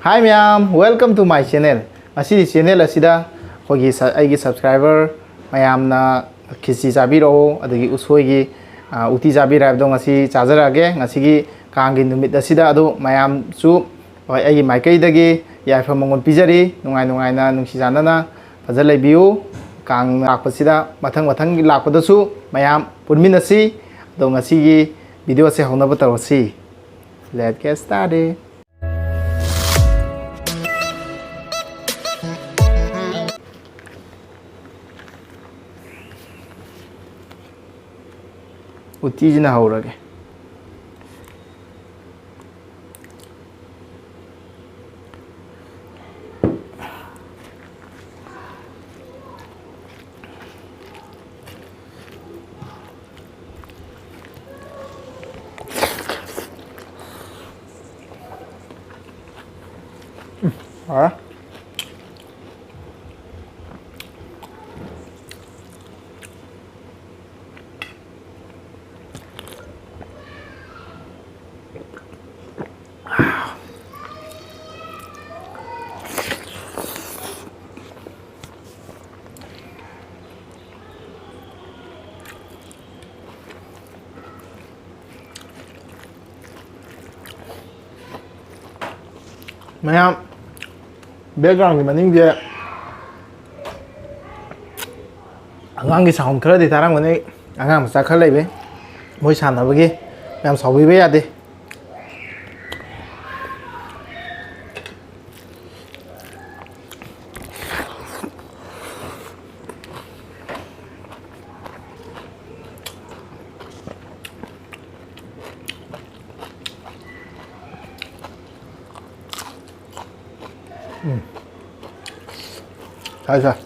Hi ma'am, welcome to my channel. Ngasi channel asida khogi aigi subscriber mayam na khisi chabiro adagi usoi gi uti chabira habdo ngasi chajarage ngasi gi kangi numit asida adu mayam chu aigi maikai dagi yaifa mongon pijari nungai na nungsi janana fajal laibiu kang lakpasida mathang lakpadasu mayam purminasi ado ngasi gi video se honaba tawasi. Let's get started. उतीजना हौरगे हाँ ma'am background की मनिंग जे आंगांग की sound खरा दे तारंग मने आंगांग मचा खर लेबे मोय सानबगे ma'am सावबिबे यादे 자.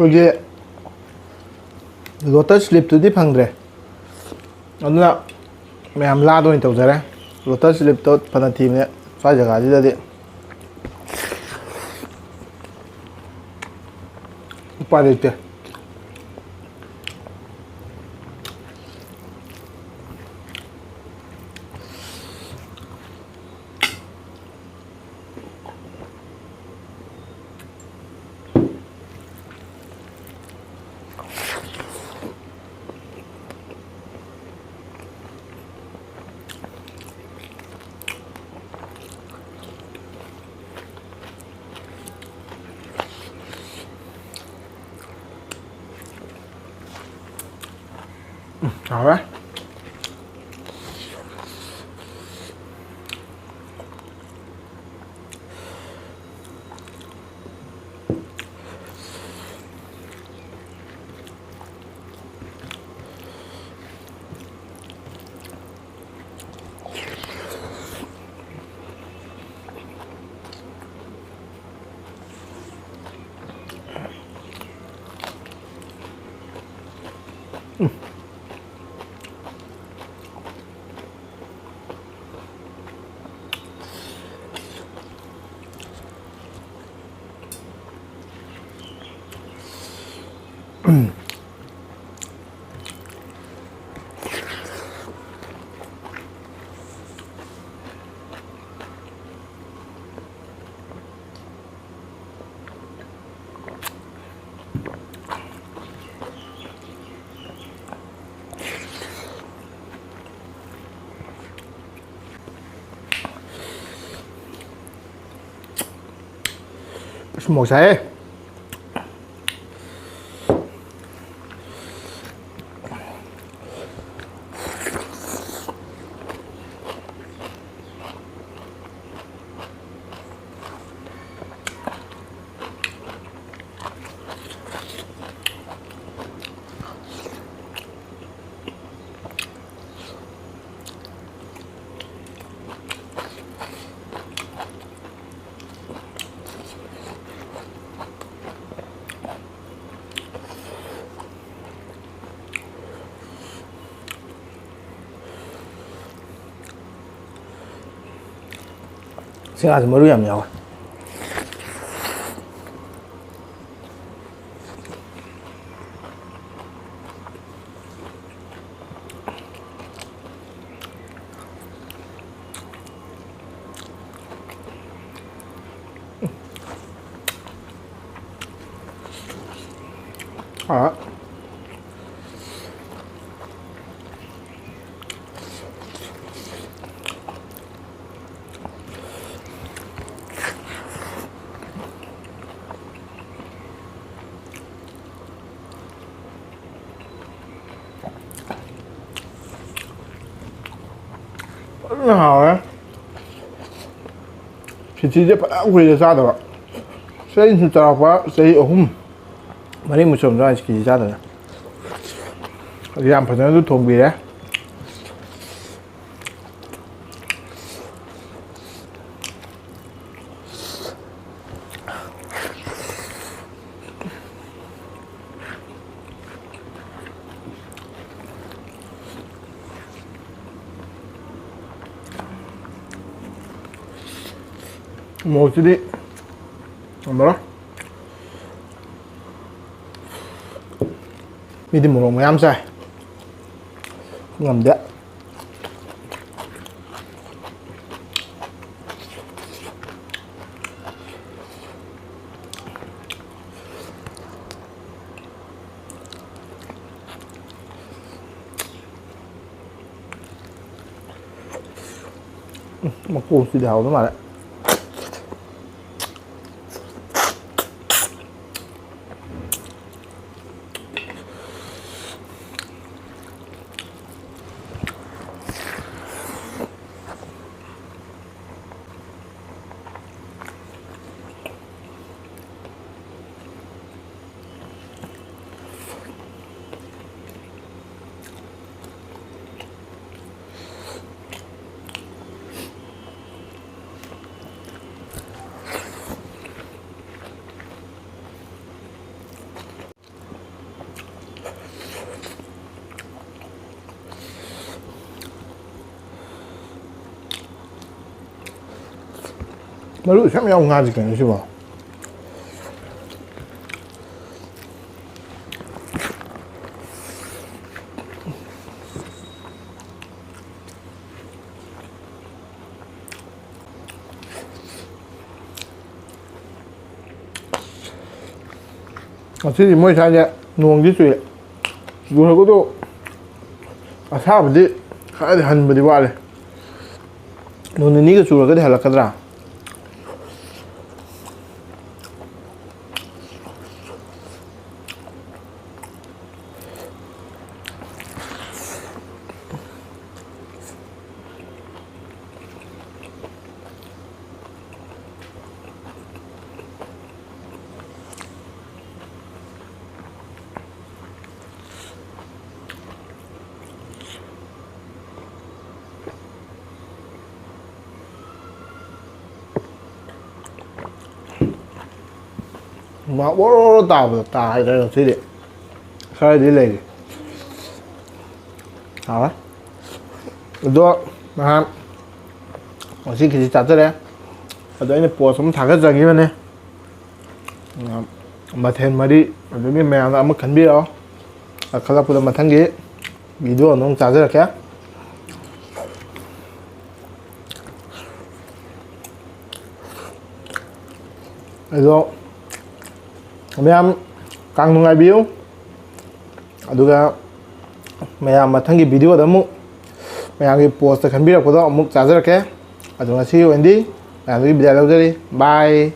이제 로터스 슬립도 팡드레 어느나 매암 라도 니 tawjare 로터스 슬립도 파나 팀네 사 자가지다디 우파레테 Alright. một xế ꯁꯤꯡꯍꯥꯔꯁꯤ ꯃꯔꯨ ꯌꯥꯝ ꯌꯥꯎꯋꯦ 아. rất hào đấy thịt chi phải quỳ ra sao được xây thịt trào quá xây ốm mà đi một chồng ra thì ra được làm phải nó thùng bì đấy 뭐지? 뭐라? 미디 모롱 뭐 얌살 ngầm đấy một củ xì đào đó mà đấy 마루 참 양하지 그냥 싶어. 어차피 뭐 사냐 농기 수에 누구하고도 사람들이 가야 돼 하는 분이 와래. 너는 네가 주로 그래 할라카더라. mà bố tao tao đây là thế đấy khai đi lấy hả đó mà ở xin cái gì chặt đấy ở đây này bỏ xuống thằng cái gì vậy này mà thêm mà đi ở đây cái mèo nó mất khẩn biết đó à khai ra phụ mà thằng gì video nó chặt rất là khéo rồi mayam kang nungai biu aduga mayam mathang gi video da mu mayam gi post khan bi ra ko da mu charger ke adunga si wendi mayam gi bidai lau jari bye.